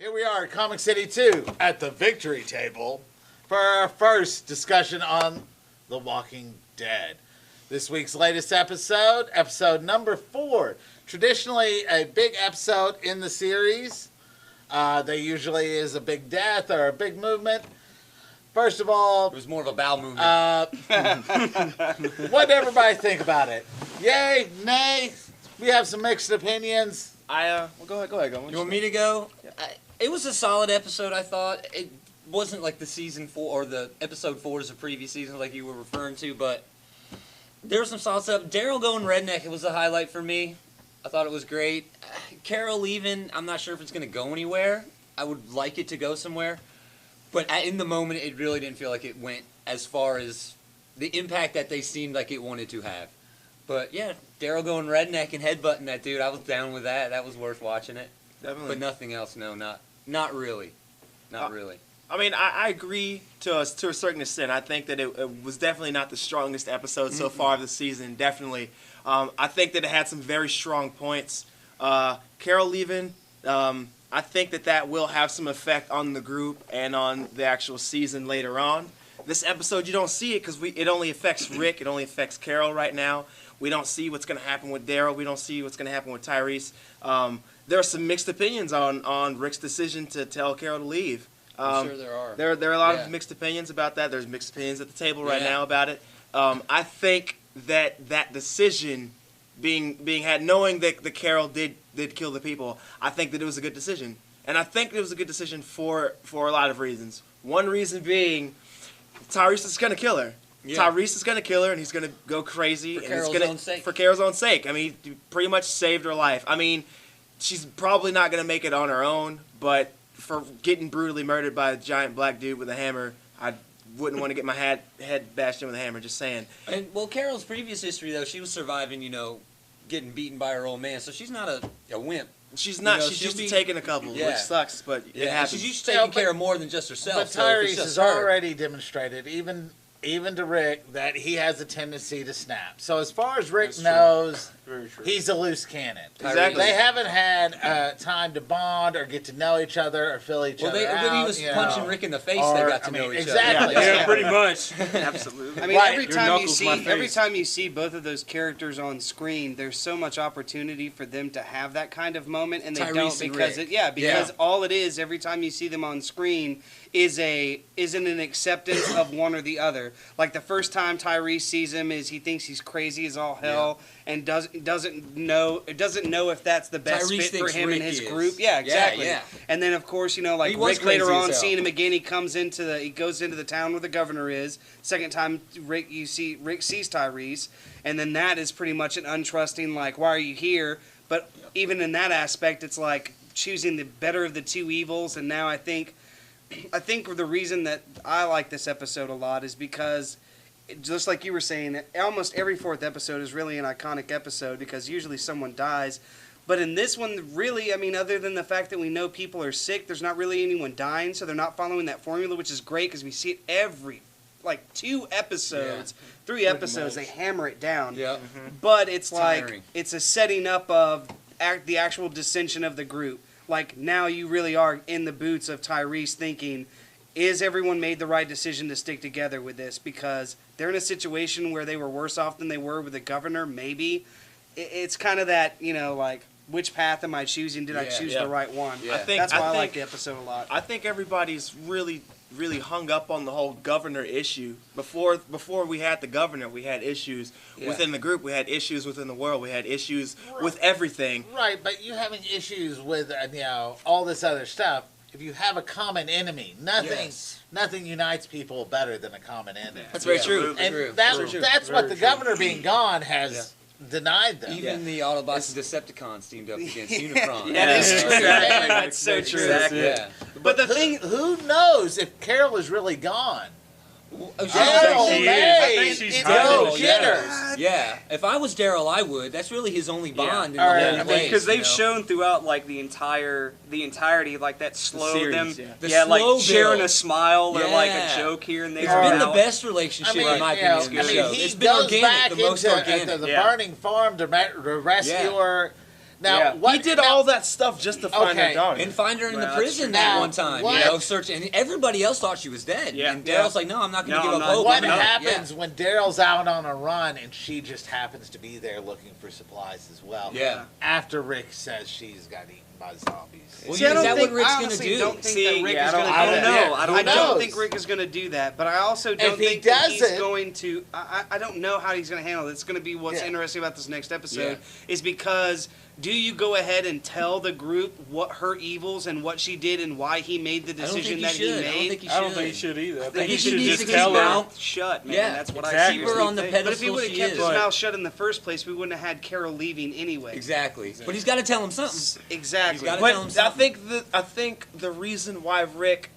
Here we are at Comic City 2 at the Victory Table for our first discussion on The Walking Dead. This week's latest episode, episode number 4. Traditionally a big episode in the series. There usually is a big death or a big movement. First of all, it was more of a bowel movement. What did everybody think about it? Yay, nay? We have some mixed opinions. Well, go ahead. You want me to go? Yeah. It was a solid episode, I thought. It wasn't like the season 4 or the episode 4 is the previous season like you were referring to, but there was some solid stuff. Daryl going redneck, it was a highlight for me. I thought it was great. Carol leaving, I'm not sure if it's going to go anywhere. I would like it to go somewhere. But in the moment, it really didn't feel like it went as far as the impact that they seemed like it wanted to have. But yeah, Daryl going redneck and headbutting that dude, I was down with that. That was worth watching it. Definitely. But nothing else, no, not really. Not really. I mean, I agree to a certain extent. I think that it was definitely not the strongest episode so far of the season, definitely. I think that it had some very strong points. Carol leaving, I think that will have some effect on the group and on the actual season later on. This episode, you don't see it because it only affects Rick. It only affects Carol right now. We don't see what's going to happen with Daryl. We don't see what's going to happen with Tyrese. There are some mixed opinions on Rick's decision to tell Carol to leave. I'm sure there are. There are a lot of mixed opinions about that. There's mixed opinions at the table right now about it. I think that decision being had, knowing that the Carol did kill the people, I think that it was a good decision. And I think it was a good decision for a lot of reasons. One reason being, Tyrese is going to kill her. Yeah. Tyrese is going to kill her, and he's going to go crazy. For Carol's own sake. For Carol's own sake. I mean, he pretty much saved her life. I mean, she's probably not going to make it on her own, but for getting brutally murdered by a giant black dude with a hammer, I wouldn't want to get my head bashed in with a hammer, just saying. And well, Carol's previous history, though, she was surviving, getting beaten by her old man, so she's not a wimp. She's not. She's used to taking a couple, which sucks, but it happens. She's used to taking care of more than just herself. But Tyrese has already demonstrated, even to Rick, that he has a tendency to snap. So as far as Rick knows, he's a loose cannon. Exactly. They haven't had time to bond or get to know each other or fill each other out. When he was punching Rick in the face, they got to know each other. Exactly. Yeah, pretty much. Absolutely. I mean, every time you see both of those characters on screen, there's so much opportunity for them to have that kind of moment, and they don't because all it is every time you see them on screen isn't an acceptance of one or the other. Like the first time Tyrese sees him he thinks he's crazy as all hell and doesn't know if that's the best Tyrese fit for him Rick and his is. group. Yeah, exactly. Yeah. And then of course, like Rick later on seeing him again, he goes into the town where the governor is. Second time Rick sees Tyrese, and then that is pretty much an untrusting, like, why are you here? But even in that aspect, it's like choosing the better of the two evils. And now I think the reason that I like this episode a lot is because, just like you were saying, almost every fourth episode is really an iconic episode because usually someone dies. But in this one, really, I mean, other than the fact that we know people are sick, there's not really anyone dying, so they're not following that formula, which is great because we see it every, 2 episodes, 3 episodes, they hammer it down. Yeah. But it's tiring. it's a setting up of the actual dissension of the group. Like, now you really are in the boots of Tyrese thinking, is everyone made the right decision to stick together with this? Because they're in a situation where they were worse off than they were with the governor, maybe. It's kind of that, which path am I choosing? Did I choose the right one? Yeah. That's why I like the episode a lot. I think everybody's really hung up on the whole governor issue. Before we had the governor, we had issues within the group. We had issues within the world. We had issues with everything. Right, but you having issues with all this other stuff. If you have a common enemy, nothing unites people better than a common enemy. That's very true. And that's what the governor being gone has denied them. Even the Autobots and Decepticons teamed up against Unicron. That is true. That's so true. Exactly. Yeah. But the thing, who knows if Carol is really gone? I think she's Daryl Jenner. Yeah, if I was Daryl, I would. That's really his only bond in the whole place. Because they've shown throughout the entirety that slow series, them, sharing a smile or a joke here and there. It's been the best relationship in my opinion. He it's been goes organic, back the most into organic. the burning farm to rescue her. Now, Yeah. what He did now- all that stuff just to find Okay. her daughter. And find her in Well, the that's prison true. that Now, one time, what- you know, searching. And everybody else thought she was dead. Yeah. And Yeah. Daryl's like, no, I'm not going No, to give I'm up not. hope. What I'm gonna- happens when Daryl's out on a run and she just happens to be there looking for supplies as well? Yeah. After Rick says she's got eaten by zombies. Well, See, I is don't that think, what Rick's I gonna honestly do? don't think See, that Rick yeah, is I going to don't do know. that. I don't I know. don't think Rick is going to do that, but I also don't If he think that he's doesn't- going to. I don't know how he's going to handle it. It's going to be what's Yeah. interesting about this next episode is because do you go ahead and tell the group what her evils and what she did and why he made the I don't think decision he that should. he I don't made? think he should. I don't think he should either. I think he he should needs just to keep tell his her. mouth shut, man. Yeah, That's what exactly. Keep her on the think. pedestal But if he would have she kept is. his But- mouth shut in the first place, we wouldn't have had Carol leaving anyway. Exactly. But he's got to tell him something. Exactly. He's gotta tell him But something. I think the reason why Rick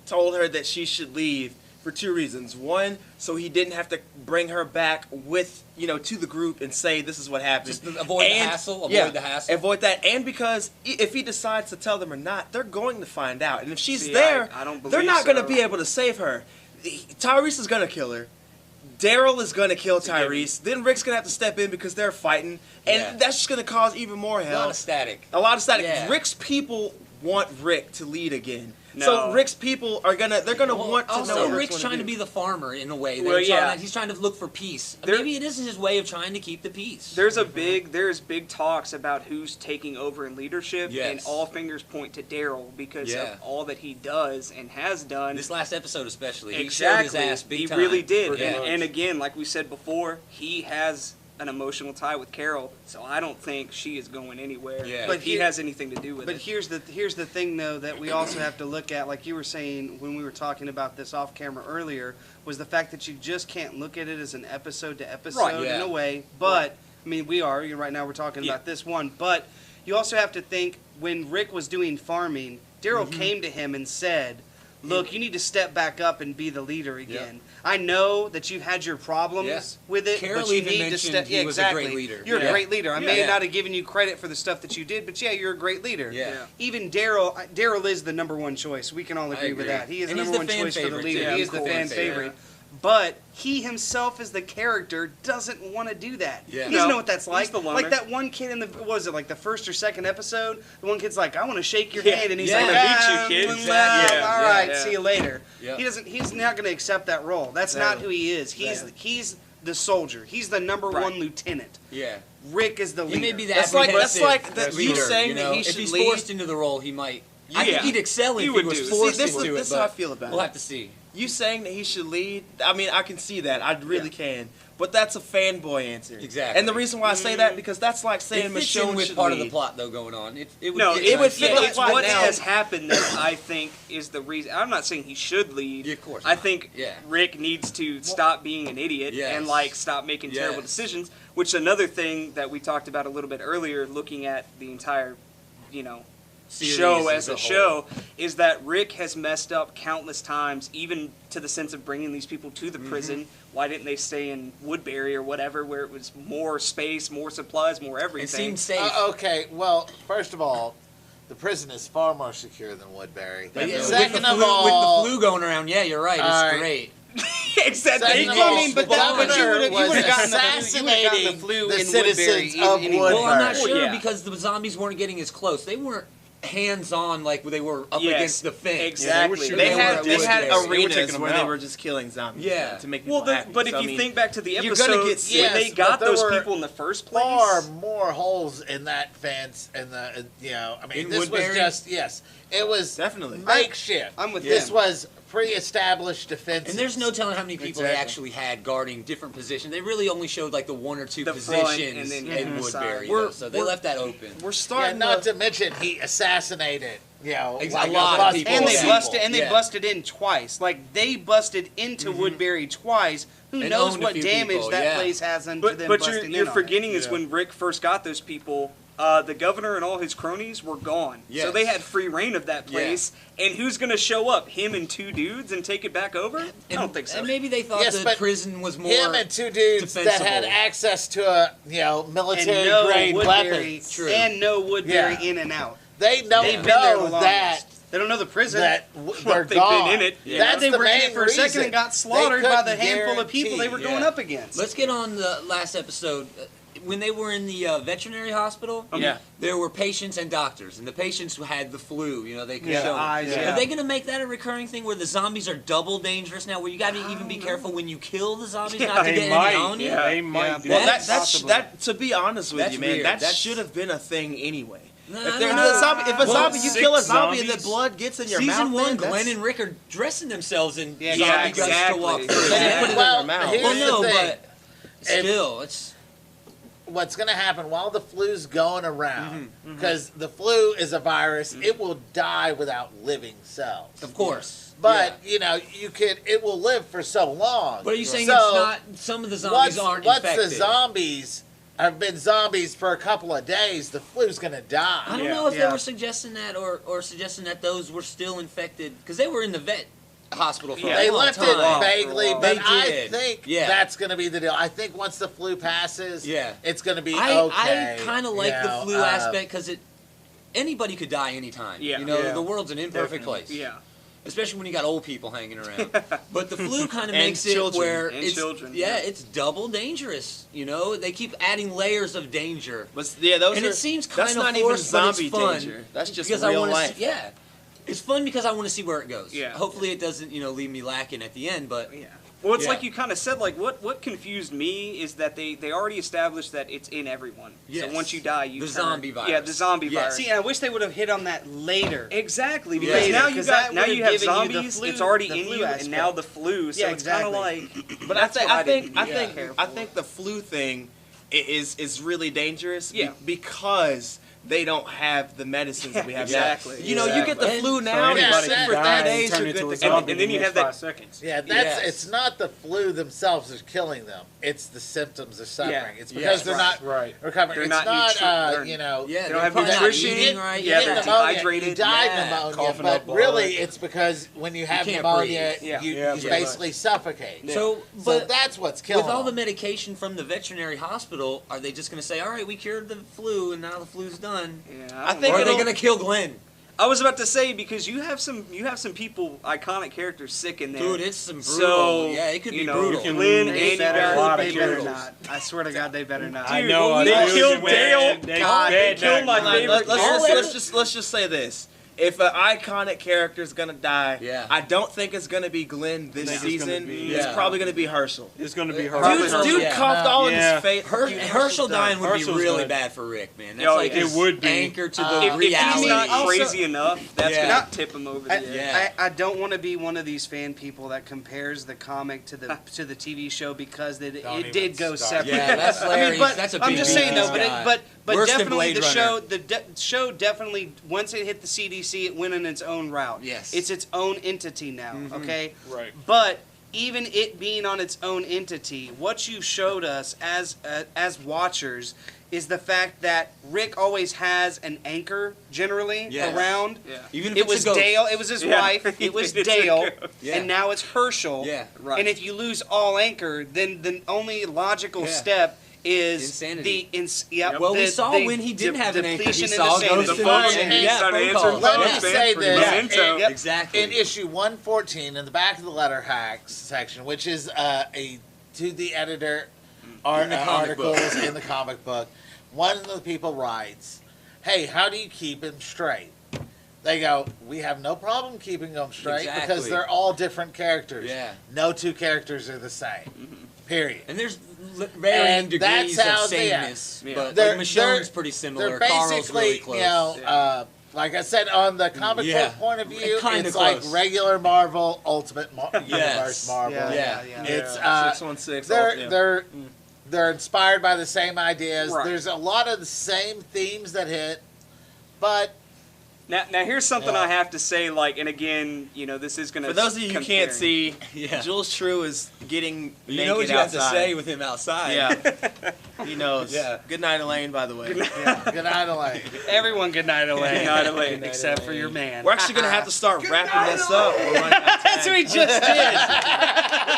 told her that she should leave for two reasons. One, so he didn't have to bring her back with to the group and say this is what happened. Just to avoid the hassle, avoid the hassle. Avoid that, and because if he decides to tell them or not, they're going to find out. And if she's See, there, I don't they're believe not going to so. be able to save her. Tyrese is going to kill her. Daryl is going to kill Tyrese. Then Rick's going to have to step in because they're fighting, and Yeah. that's just going to cause even more A hell. lot of static. A lot of static. Yeah. Rick's people want Rick to lead again. No. So Rick's people are gonna want to know Also, what Rick's wanna trying do. to be the farmer in a way. Well, yeah. He's trying to look for peace. There- Maybe it is his way of trying to keep the peace. There's big talks about who's taking over in leadership, Yes. and all fingers point to Daryl because Yeah. of all that he does and has done. This last episode especially, he Exactly, showed his ass big he time. really did. Pretty And, much. and again, like we said before, he has an emotional tie with Carol, so I don't think she is going anywhere. Yeah. But But he here- has anything to do with But it. here's the thing though that we also have to look at, like you were saying when we were talking about this off camera earlier, was the fact that you just can't look at it as an episode to episode Right, yeah. in a way. But I mean, right now we're talking Yeah. about this one, but you also have to think when Rick was doing farming, Daryl Mm-hmm. came to him and said, "Look, you need to step back up and be the leader again. I know that you've had your problems Yeah. with it, Carol but you even need to mentioned step." he was a great leader. You're Yeah. a great leader. I may Yeah. not have given you credit for the stuff that you did, but yeah, you're a great leader. Yeah. Yeah. Even Daryl is the number one choice. We can all agree with agree. that. He is And the he's number the one fan choice for the favorite, leader. too. He Yeah, is the of fan course, favorite. yeah. But he himself as the character doesn't want to do that. Yeah. He doesn't No, know what that's he's like. the loner. Like that one kid in the what was it like the first or second episode? The one kid's like, "I want to shake your Yeah. hand," and he's Yeah. like, I'm gonna beat "Ah, you, kid." well, Exactly. all Yeah. right, Yeah. see you later." Yeah. He's not going to accept that role. That's not Exactly. who he is. He's the soldier. He's the number Right. one lieutenant. Yeah. Rick is the leader. He may be the That's like- apprehensive that's like that leader, you saying you that know? he If should he's lead- forced into the role, he might. I think Yeah. he'd excel He if he would was do. forced See, this into is- it. this is but how I feel about we'll it. have to see. You saying that he should lead, I mean, I can see that. I really can. But that's a fanboy answer. Exactly. And the reason why I say that, because that's like saying It fits Michonne in with should part lead. of the plot though going on. It would No, fit it would nicely. fit the it's plot what now. has happened that I think is the reason. I'm not saying he should lead. Yeah, of course I not. think Yeah. Rick needs to stop being an idiot Yes. and stop making terrible Yes. decisions. Which another thing that we talked about a little bit earlier, looking at the entire, Series show as as a a show, is that Rick has messed up countless times, even to the sense of bringing these people to the prison. Why didn't they stay in Woodbury or whatever, where it was more space, more supplies, more It everything? seemed safe. Okay, well, first of all, the prison is far more secure than Woodbury. But yeah, Second with the of flu, all, with the flu going around, yeah, you're right. It's All right. great. Exactly. Second of Well, all, I mean, but the that- but you governor would've- you was would've gotten the flu- you would've gotten the assassinating flu the in citizens Woodbury of anyway. Woodbury. Well, I'm not Well, sure yeah. because the zombies weren't getting as close. They weren't hands-on like they were up Yes, against the fence. exactly. They They had were they had Woodbury. They were arenas taking them where they out. were just killing zombies. Yeah. To make people Well, happy. but if So, I you mean, think back to the you're episode gonna when get sick. they Yes, got but there those were people in the first place, far more holes in that fence and I mean, In this was Woodbury? just, yes, it was Definitely. makeshift. I'm with This you. was pre-established defenses. And there's no telling how many people they Exactly. actually had guarding different positions. They really only showed like the one or two The front positions and then in the Woodbury, side. though, so they We're- left that open. we're Yeah, starting not to to mention he assassinated, A like lot of bus people. full And they Yeah. busted and they Yeah. busted in twice. Like they busted into Woodbury twice. Who And knows owned a what few damage people, that yeah. place has unto them but busting you're in on forgetting it. is when Rick first got those people, the governor and all his cronies were gone, so Yes. they had free reign of that place. And who's gonna show up? Him and two dudes and take it back over? I don't think so. And maybe they thought Yes, the but prison was more. him and two dudes that had defensible. access to a And military no grade Woodbury weapons. True. and no Woodbury Yeah. in and out. They don't They've been there the know longest. that They don't know the prison. they're they've been gone. in it. Yeah. That's they the were in main it for a second reason. and got They slaughtered by the couldn't handful of people they were guarantee. going Yeah. up against. Let's get on the last episode. when they were in the veterinary hospital, Yeah. there were patients and doctors, and the patients who had the flu, they could show. eyes, Are they going to make that a recurring thing where the zombies are double dangerous now, where you got to even be careful when you kill the zombies not to They get might. any on you? They might. do Well, that. that to be honest with That's you, man, weird. that That's- should have been a thing anyway. No, If I there's don't know. a zombie, if a zombie, you 6 kill a zombie and the zombies? blood gets in your mouth. Season 1, man, Glenn that's- and Rick are dressing themselves in Yeah, zombie guts exactly. to walk through. They didn't put it in Well, their mouth. here's Well, the no, thing. but still, it's What's going to happen while the flu's going around, because the flu is a virus, it will die without living cells. of course. But, it will live for so long. But are you saying So, it's not? Some of the zombies aren't once infected. the zombies have been zombies for a couple of days, the flu's going to die. I don't know if they Yeah. were suggesting that or suggesting that those were still infected because they were in the vet hospital for Yeah. a They long left time. it vaguely, They but I did. think Yeah. that's going to be the deal. I think once the flu passes, Yeah. it's going to be I okay. kind of like you the know, flu aspect because anybody could die anytime. Yeah. Yeah. The world's an imperfect place. Yeah. Especially when you got old people hanging around. But the flu kind of And makes it children. where And it's children, yeah, yeah. it's double dangerous. They keep adding layers of danger. But those And are, it seems that's kind of not even forced, but it's zombie fun danger. That's just because real I want life. to see, yeah. It's fun because I want to see where it goes. Yeah. Hopefully it doesn't, leave me lacking at the end, but Yeah. Well, it's Yeah. like you kind of said. Like what confused me is that they already established that it's in everyone. Yes. So once you die, you The turn. zombie virus. Yeah, the zombie Yes. virus. See, I wish they would have hit on that later. Exactly, because Yeah. now you Because got that now would've you have given you the zombies. flu- it's already the in flu you, aspect. and now the flu. So Yeah, it's kind of exactly. like. But that's what I think didn't I think the flu thing is really dangerous. Yeah. Because they don't have the medicines that we have Exactly. now. You get the Exactly. flu So now, and anybody sit can for die 3 and days, turn you're into good a to zombie go. And then in you the have next that- 5 seconds. Yeah, that's Yes. it's not the flu themselves that's killing them. It's the symptoms of suffering. Yeah. It's because Yes. they're not Right. recovering. They're it's not not, they're- yeah, They they're don't have probably not nutrition. eating right. Yeah, get they're pneumonia, dehydrated. you die Yeah. pneumonia, Coughing but up blood. really it's because when you have can't pneumonia, breathe. Yeah. you Yeah, pretty basically suffocate. So, So but that's what's killing with all the them. medication from the veterinary hospital, are they just going to say, "All right, we cured the flu, and now the flu's done"? Yeah, I don't think Or know. are they it'll- going to kill Glenn? I was about to say because you have some people, iconic characters sick in there. Dude, it's some brutal. So, yeah, it could you be know, brutal. You can Lynn, lose and a Barry, lot of They better kills. not. I swear to God, they better not. I Dude, know. well, I they do, killed man. Dale. They God, they fed killed that my guy. favorite Let's just say this. If an iconic character is gonna die, Yeah. I don't think it's gonna be Glenn this think it's gonna season. be- It's Yeah. probably gonna be Herschel. It's going to be her. Probably Dude, Herschel, yeah. coughed all in Yeah. his face. Herschel dying would Herschel's be really good. bad for Rick, man. That's Yeah, like it his would be. anchor to the If he's reality. not Also- crazy enough, that's Yeah. gonna tip him over the edge. Yeah. I don't want to be one of these fan people that compares the comic to the TV show because Don't it did even go start. separate. Yeah, that's I Larry's. mean, but That's a I'm big just saying though, guy. but Worse than definitely Blade the Runner. show definitely once it hit the CDC, it went in its own route. Yes. It's its own entity now. Okay. Right. But even it being on its own entity, what you showed us as watchers is the fact that Rick always has an anchor generally Yes. around. Yeah. Even if It it's was a ghost. Dale. It was his Yeah. wife. It was It's a Dale, ghost. Yeah. and now it's Herschel. Yeah. Right. And if you lose all anchor, then the only logical Yeah. step is Insanity. Well, we saw when he didn't have an anchor. He depletion saw into ghosts The in phone the and yeah, he started phone answering calls. Let me Yeah. say this. Memento. Yep. Exactly. In issue 114, in the back of the letter hacks section, which is a to the editor In the comic articles book. in the comic book, one of the people writes, "Hey, how do you keep him straight?" They go, "We have no problem keeping them straight because Exactly. they're all different characters. Yeah. No two characters are the same. Period." And there's varying And degrees that's of how they sameness, Yeah. but They're- like Michonne's they're- pretty similar. They're Carl's basically, really close. you know, like I said, on the comic Yeah. book point of view, Kinda it's like close. regular Marvel, Ultimate Universe Yes. Marvel. Yeah. It's 616. they're inspired by the same ideas. Right. There's a lot of the same themes that hit, but Now here's something Yeah. I have to say. Like, and again, this is gonna. For those of you who can't see, Yeah. Jules True is getting You naked know what you have to outside. say with him outside. Yeah, he knows. Yeah. Good night, Elaine. By the way, good night, Elaine. Everyone, good night, Elaine. Good night, Elaine. Except for your man. we're actually gonna have to start wrapping this up. We're running out of That's time. what he just did.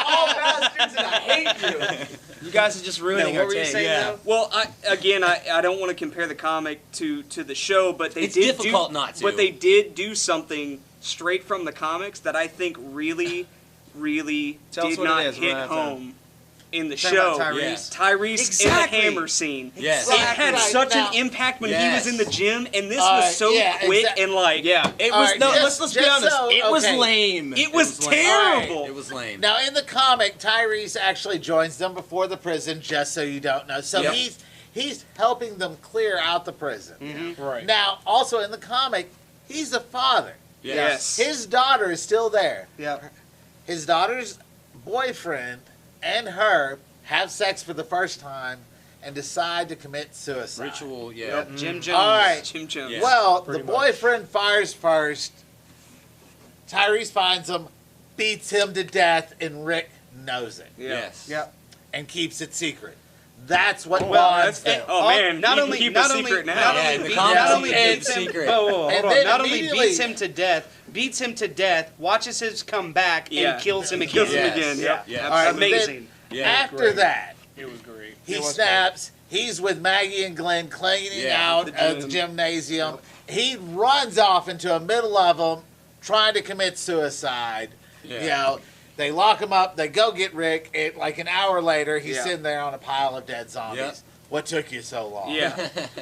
All bastards, and I hate you. You guys are just ruining No, what our were you take. saying Yeah. though? Well, I don't want to compare the comic to the show, but they It's did difficult do, not to. But they did do something straight from the comics that I think really Tell us did what it not is. We're hit running out of time. home in the Talking show. about Tyrese? Yeah. Tyrese Exactly. in the hammer scene. Yes. It had Right, such now- an impact when he Yes. was in the gym, and this Alright, was so yeah, quick exact- and like, Yeah, it All was right, no. just- let's be just honest. so- it was okay. lame. it was lame. terrible. It was lame. Now, in the comic, Tyrese actually joins them before the prison, just so you don't know. So Yep. he's helping them clear out the prison. Right. Now, also in the comic, he's a father. Yes. His daughter is still there. Yeah. His daughter's boyfriend and her have sex for the first time and decide to commit suicide. Ritual, yeah. Yep. Jim Jones. All right. Jim Jones. Yeah. Well, the Pretty much. boyfriend fires first. Tyrese finds him, beats him to death, and Rick knows it Yes. Yep. and keeps it secret. That's what Well, bonds that's them. Oh man, not you only can keep not a only secret now. not Yeah, only in the beat- comics, not only he keeps beats it him. secret. Whoa, hold And on. then Not only immediately- beats him to death, watches his come back Yeah. and kills him again. Kills him Yes. again. Yeah. Yeah. All right, Amazing. Yeah. After great. that, It was great. he It was snaps. He's with Maggie and Glenn cleaning Yeah, out the at the gym. gymnasium. He runs off into the middle of them, trying to commit suicide. Yeah. You know, they lock him up. They go get Rick. Like an hour later, he's Yeah. sitting there on a pile of dead zombies. Yep. What took you so long? Yeah,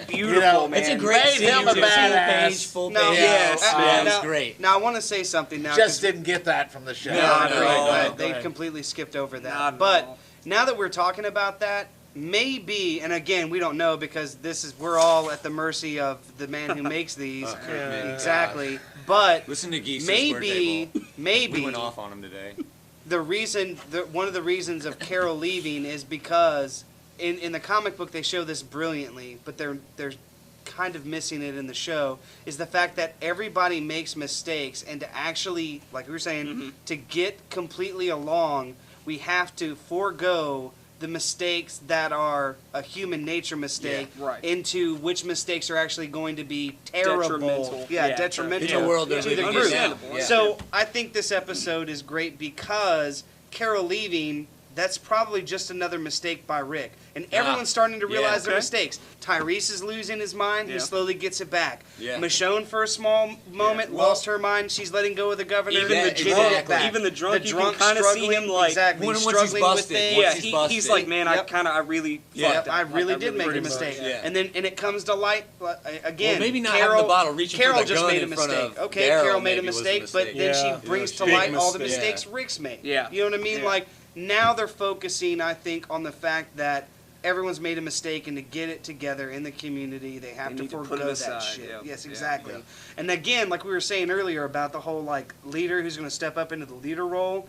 beautiful You know, man. It's a great Made scene. him a too. badass. Full No, page. yes, Yeah, it now- was great. Now I want to say something now. Just 'cause didn't get that from the show. No, I no, agree, no, but no, go they ahead. completely skipped over that. Not at but all. now that we're talking about that, maybe, and again, we don't know because we're all at the mercy of the man who makes these. man. Exactly. But Listen to Geese's maybe, We went off on him today. one of the reasons of Carol leaving is because in the comic book they show this brilliantly, but they're kind of missing it in the show, is the fact that everybody makes mistakes, and to actually, like we were saying, to get completely along, we have to forego the mistakes that are a human nature mistake Yeah, right. into which mistakes are actually going to be terrible. Detrimental. Yeah, Yeah, detrimental In the world Yeah, that to we the live group. in now. Understandable. Yeah. So I think this episode is great because Carol leaving, that's probably just another mistake by Rick. And everyone's starting to Yeah, realize their okay. mistakes. Tyrese is losing his mind. Yeah. He slowly gets it back. Yeah. Michonne, for a small moment, Well- lost her mind. She's letting go of the governor. Even Yeah, the drunk, exactly. even the drunk, The you drunk can kind of see struggling, him like, exactly, Once he's struggling busted, with things. once yeah, he's he's busted. like, man, Yep. I really Yeah. fucked up. I really Like, did make a really mistake. Yeah. And then it comes to light again. Well, maybe not Carol, having the bottle, reaching for Carol the just gun made a in front mistake. of Okay, Daryl Carol made a maybe was a mistake, but mistake. then Yeah. she brings to Big light all the mistake. mistakes Rick's made. Yeah. You know what I mean? Yeah. Like now they're focusing, I think, on the fact that everyone's made a mistake, and to get it together in the community, they have They to need to put forego it that aside, shit. yeah. Yes, Yeah. exactly. Yeah. And again, like we were saying earlier about the whole like leader who's going to step up into the leader role.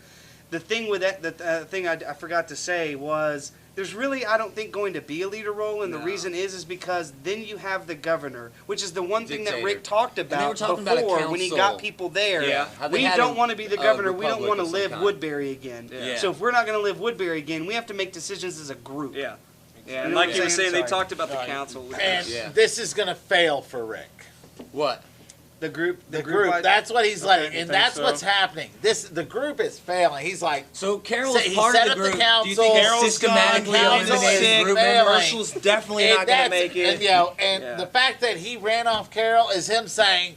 The thing with that, the thing I forgot to say was there's really, I don't think, going to be a leader role, and the No. reason is because then you have the governor, which is the one thing that Dictator. Rick talked they were about talking about a before when he got council. people there. Yeah. How they We had don't a- want to be the a governor. We don't republic want to of some live kind. Woodbury again. Yeah. So if we're not going to live Woodbury again, we have to make decisions as a group. Yeah. Yeah, You and know like what you I'm were saying? saying, they Sorry. talked about the Right. council. And Yeah. this is going to fail for Rick. What? The group. The group. like- That's what he's letting, you and think that's so? what's happening. The group is failing. He's like, So Carol's He part set of up the the group. Do you council. think Carol's systematically gone, eliminated council's his group failing. members? Marshall's definitely and not going to that's- make it. And, you know, and Yeah. the fact that he ran off Carol is him saying,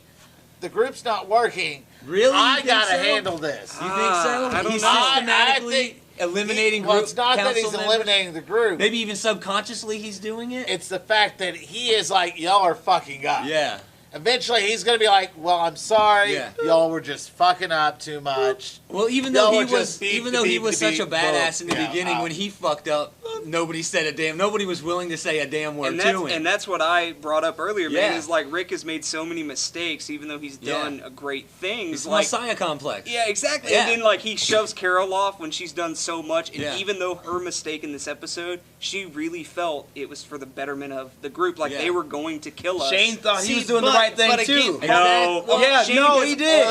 the group's not working. Really? I You think gotta so? handle this. You think so? I don't He's know. systematically I think eliminating well, group it's not that he's council members? eliminating the group. Maybe even subconsciously he's doing it. It's the fact that he is like, y'all are fucking up. Yeah. Eventually, he's going to be like, well, I'm sorry. Yeah. Y'all were just fucking up too much. Well, even Y'all though were he was, just beep, even though he beep, was beep, such a beep, badass in the boom. beginning, Yeah. when he fucked up, nobody said a damn. Nobody was willing to say a damn word And to that's, him. and that's what I brought up earlier, man. Yeah. Is like Rick has made so many mistakes, even though he's Yeah. done a great things. It's the Like, Messiah complex. yeah, exactly. Yeah. And then like he shoves Carol off when she's done so much, and Yeah. even though her mistake in this episode, she really felt it was for the betterment of the group. Like Yeah. they were going to kill us. Shane thought See, he was doing the but- right thing but again, too. No, Well, yeah, Shane no, has he did.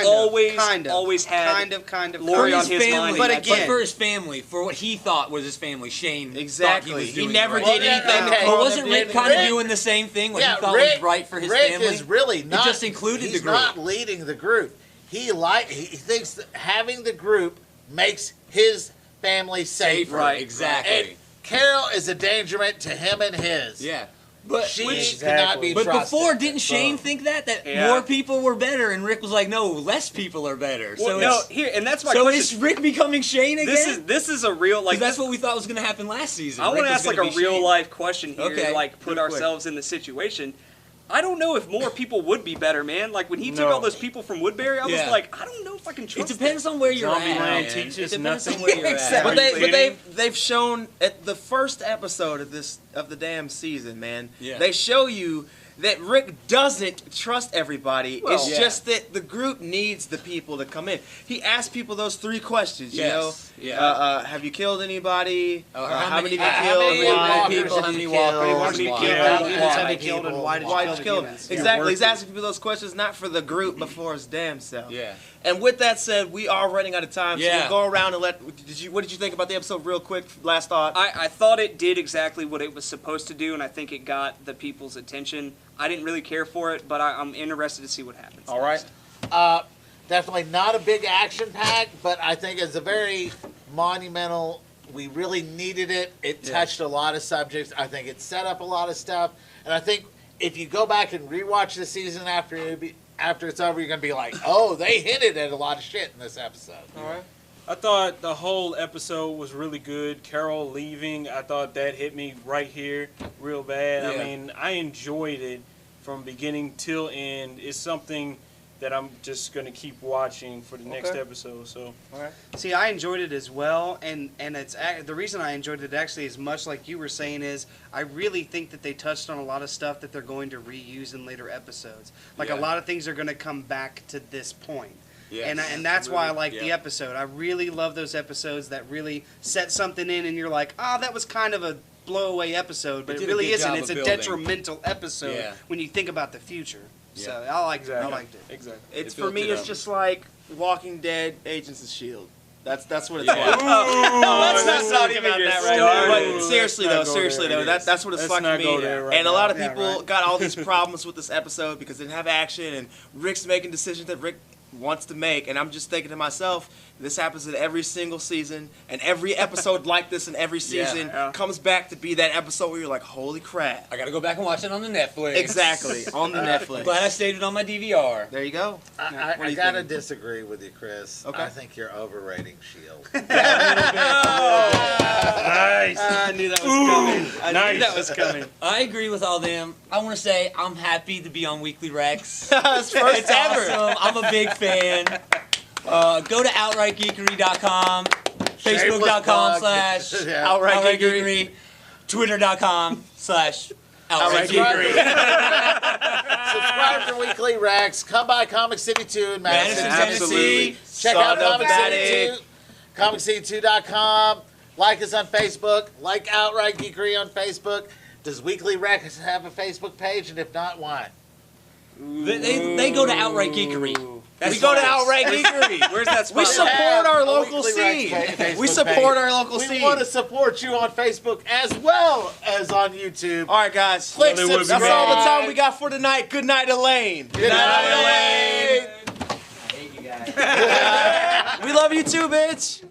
Always had kind of Lori for on his his family, mind. But That's- again- for his family, for what he thought was his family, Shane Exactly. thought he was He doing never right. did Well, yeah, anything. okay. But wasn't Rick And kind of Rick- doing the same thing? What yeah, he thought Rick, was right for his Rick family? is really not. just included the he's group. not leading the group. He thinks that having the group makes his family safer. Right, exactly. And Carol is a dangerment to him and his. Yeah. But She Which- cannot be But trusted. before, didn't Shane think that Yeah. more people were better, and Rick was like, "No, less people are better." Well, So no, it's, here and that's my so question. is Rick becoming Shane again? This is a real like. That's what we thought was going to happen last season. I want Rick to was ask like gonna a be real Shane. life question here. Okay. Like put Real quick. ourselves in the situation. I don't know if more people would be better, man. Like when he took No. all those people from Woodbury, I was Yeah. like, I don't know if I can It trust. depends on where you're Zombie at. Land man. teaches It depends nothing. on where you're But at. they've shown at the first episode of the damn season, man. Yeah. They show you that Rick doesn't trust everybody. Well, it's yeah. just that the group needs the people to come in. He asked people those 3 questions. You Yes. know, Yeah. Have you killed anybody? Or How many how have you many killed? walkers Why? have you people, how killed? many How walkers, many why? people? Demons have you Why killed, and why did you Why'd kill you the kill him? demons? Exactly. He's asking people those questions not for the group, but for his damn self. Yeah. And with that said, we are running out of time. So Yeah. we'll go around and what did you think about the episode real quick? Last thought. I thought it did exactly what it was supposed to do, and I think it got the people's attention. I didn't really care for it, but I'm interested to see what happens. All right. Definitely not a big action pack, but I think it's a very monumental. We really needed it. It touched a lot of subjects. I think it set up a lot of stuff, and I think if you go back and rewatch the season after it's over, you're gonna be like, oh, they hinted at a lot of shit in this episode. All right. I thought the whole episode was really good. Carol leaving, I thought that hit me right here real bad. Yeah. I mean, I enjoyed it from beginning till end. It's something that I'm just going to keep watching for the next Okay. episode. So See, I enjoyed it as well, and it's the reason I enjoyed it actually as much like you were saying is I really think that they touched on a lot of stuff that they're going to reuse in later episodes. Like Yeah. a lot of things are going to come back to this point. Yes. And that's why I like the Yeah. episode. I really love those episodes that really set something in, and you're like, that was kind of a blowaway episode, but It it did a really good isn't. job It's of a building. detrimental episode Yeah. when you think about the future. Yeah. So I liked it. I Exactly. liked it. exactly. It's It for built me. it It's up. just like Walking Dead, Agents of Shield. That's what it's Yeah. like. No, let's not talk even about get that right started. now. But seriously Let's not though, go seriously there. though, that's what it's Let's like not to go me. there right And a lot of now. people Yeah, right. got all these problems with this episode because they didn't have action, and Rick's making decisions that Rick wants to make. And I'm just thinking to myself, this happens in every single season, and every episode like this in every season Yeah. comes back to be that episode where you're like, holy crap. I got to go back and watch it on the Netflix. Exactly, on the Netflix. I'm glad I saved it on my DVR. There you go. I What do I you gotta think? disagree with you, Chris. Okay. I think you're overrating Shield. Nice. I knew that was coming. I Nice. knew that was coming. I agree with all them. I want to say I'm happy to be on Weekly Rex. It's first It's ever. awesome. I'm a big fan. Go to outrightgeekery.com, facebook.com plug. slash Yeah. outrightgeekery, twitter.com/outrightgeekery. Subscribe to Weekly Rex. Come by Comic City 2 in Madison, Madison, Absolutely. Tennessee. Check out Son of Comic City 2. ComicCity2.com. Like us on Facebook. Like Outright Geekery on Facebook. Does Weekly Rex have a Facebook page? And if not, why? They go to Outright Geekery. That's We go to nice. Outright Geekery. Where's that We spot? support our A local Weekly Rex scene. Facebook We page. support our local We scene. want to support you on Facebook as well as on YouTube. All right, guys. Click Well, it would be That's subscribe. all the time we got for tonight. Good night, Elaine. Good night, Elaine. I hate you guys. We love you too, bitch.